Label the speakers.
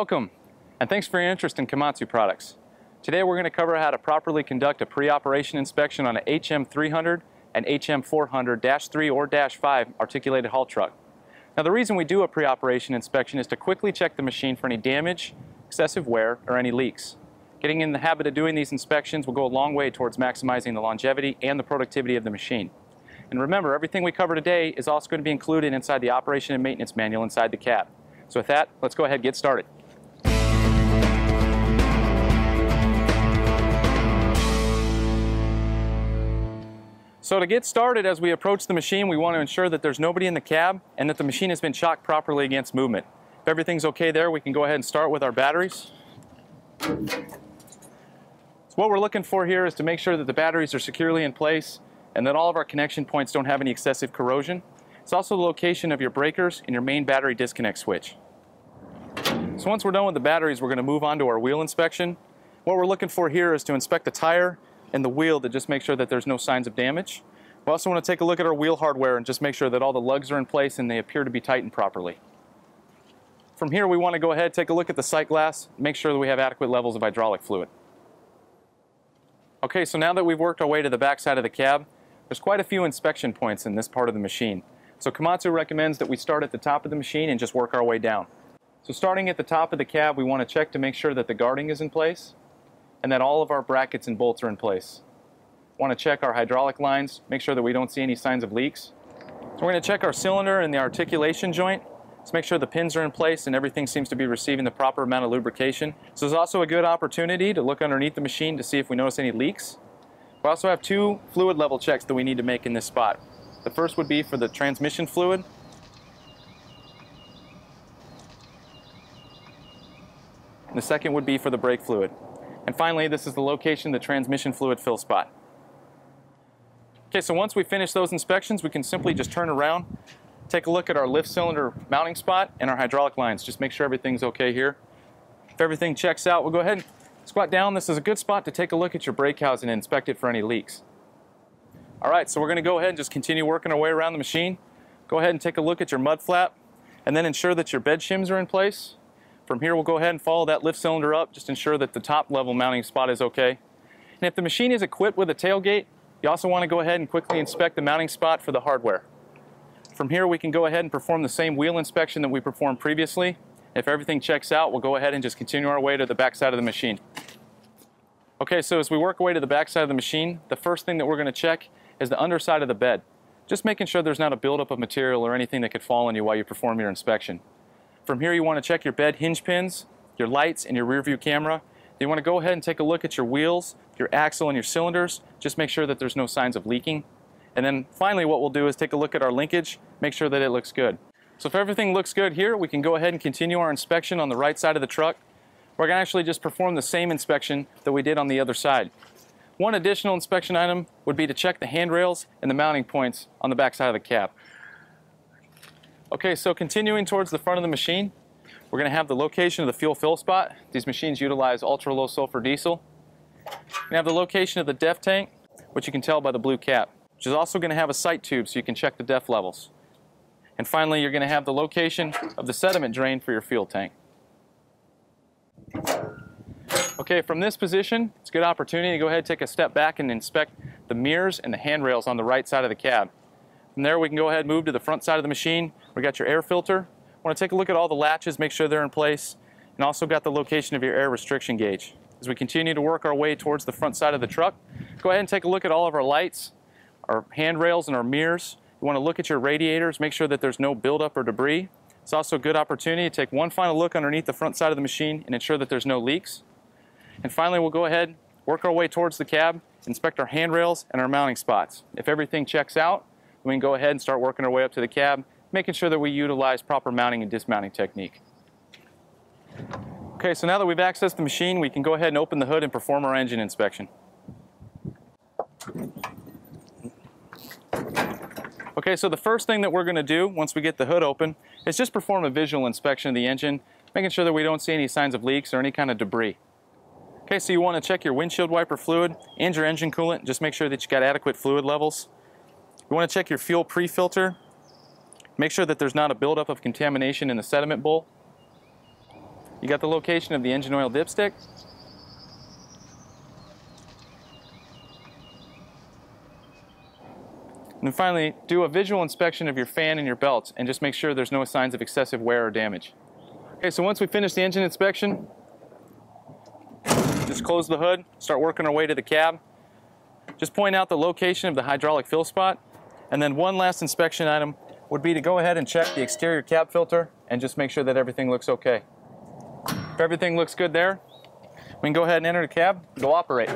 Speaker 1: Welcome, and thanks for your interest in Komatsu products. Today we're going to cover how to properly conduct a pre-operation inspection on an HM300 and HM400-3 or -5 articulated haul truck. Now the reason we do a pre-operation inspection is to quickly check the machine for any damage, excessive wear, or any leaks. Getting in the habit of doing these inspections will go a long way towards maximizing the longevity and the productivity of the machine. And remember, everything we cover today is also going to be included inside the operation and maintenance manual inside the cab. So with that, let's go ahead and get started. So to get started, as we approach the machine, we want to ensure that there's nobody in the cab and that the machine has been chocked properly against movement. If everything's okay there, we can go ahead and start with our batteries. So what we're looking for here is to make sure that the batteries are securely in place and that all of our connection points don't have any excessive corrosion. It's also the location of your breakers and your main battery disconnect switch. So once we're done with the batteries, we're going to move on to our wheel inspection. What we're looking for here is to inspect the tire and the wheel to just make sure that there's no signs of damage. We also want to take a look at our wheel hardware and just make sure that all the lugs are in place and they appear to be tightened properly. From here, we want to go ahead, take a look at the sight glass, make sure that we have adequate levels of hydraulic fluid. Okay, so now that we've worked our way to the back side of the cab, there's quite a few inspection points in this part of the machine. So Komatsu recommends that we start at the top of the machine and just work our way down. So starting at the top of the cab, we want to check to make sure that the guarding is in place and that all of our brackets and bolts are in place. We want to check our hydraulic lines, make sure that we don't see any signs of leaks. So we're going to check our cylinder and the articulation joint. Let's make sure the pins are in place and everything seems to be receiving the proper amount of lubrication. So there's also a good opportunity to look underneath the machine to see if we notice any leaks. We also have two fluid level checks that we need to make in this spot. The first would be for the transmission fluid. And the second would be for the brake fluid. And finally, this is the location of the transmission fluid fill spot. Okay, so once we finish those inspections, we can simply just turn around, take a look at our lift cylinder mounting spot and our hydraulic lines. Just make sure everything's okay here. If everything checks out, we'll go ahead and squat down. This is a good spot to take a look at your brake housing and inspect it for any leaks. All right, so we're going to go ahead and just continue working our way around the machine. Go ahead and take a look at your mud flap and then ensure that your bed shims are in place. From here, we'll go ahead and follow that lift cylinder up, just ensure that the top level mounting spot is okay. And if the machine is equipped with a tailgate, you also want to go ahead and quickly inspect the mounting spot for the hardware. From here, we can go ahead and perform the same wheel inspection that we performed previously. If everything checks out, we'll go ahead and just continue our way to the back side of the machine. Okay, so as we work our way to the back side of the machine, the first thing that we're going to check is the underside of the bed. Just making sure there's not a buildup of material or anything that could fall on you while you perform your inspection. From here, you want to check your bed hinge pins, your lights, and your rear view camera. You want to go ahead and take a look at your wheels, your axle, and your cylinders. Just make sure that there's no signs of leaking. And then finally, what we'll do is take a look at our linkage, make sure that it looks good. So if everything looks good here, we can go ahead and continue our inspection on the right side of the truck. We're going to actually just perform the same inspection that we did on the other side. One additional inspection item would be to check the handrails and the mounting points on the back side of the cab. Okay, so continuing towards the front of the machine, we're going to have the location of the fuel fill spot. These machines utilize ultra-low sulfur diesel. We're going to have the location of the DEF tank, which you can tell by the blue cap, which is also going to have a sight tube so you can check the DEF levels. And finally, you're going to have the location of the sediment drain for your fuel tank. Okay, from this position, it's a good opportunity to go ahead and take a step back and inspect the mirrors and the handrails on the right side of the cab. From there, we can go ahead and move to the front side of the machine. We got your air filter. Want to take a look at all the latches, make sure they're in place, and also got the location of your air restriction gauge. As we continue to work our way towards the front side of the truck, go ahead and take a look at all of our lights, our handrails, and our mirrors. You want to look at your radiators, make sure that there's no buildup or debris. It's also a good opportunity to take one final look underneath the front side of the machine and ensure that there's no leaks. And finally, we'll go ahead, work our way towards the cab, inspect our handrails and our mounting spots. If everything checks out, we can go ahead and start working our way up to the cab, making sure that we utilize proper mounting and dismounting technique. Okay, so now that we've accessed the machine, we can go ahead and open the hood and perform our engine inspection. Okay, so the first thing that we're going to do once we get the hood open is just perform a visual inspection of the engine, making sure that we don't see any signs of leaks or any kind of debris. Okay, so you want to check your windshield wiper fluid and your engine coolant. Just make sure that you got adequate fluid levels. You want to check your fuel pre-filter. Make sure that there's not a buildup of contamination in the sediment bowl. You got the location of the engine oil dipstick. And then finally, do a visual inspection of your fan and your belts and just make sure there's no signs of excessive wear or damage. Okay, so once we finish the engine inspection, just close the hood, start working our way to the cab. Just point out the location of the hydraulic fill spot, and then one last inspection item would be to go ahead and check the exterior cab filter and just make sure that everything looks okay. If everything looks good there, we can go ahead and enter the cab and go operate.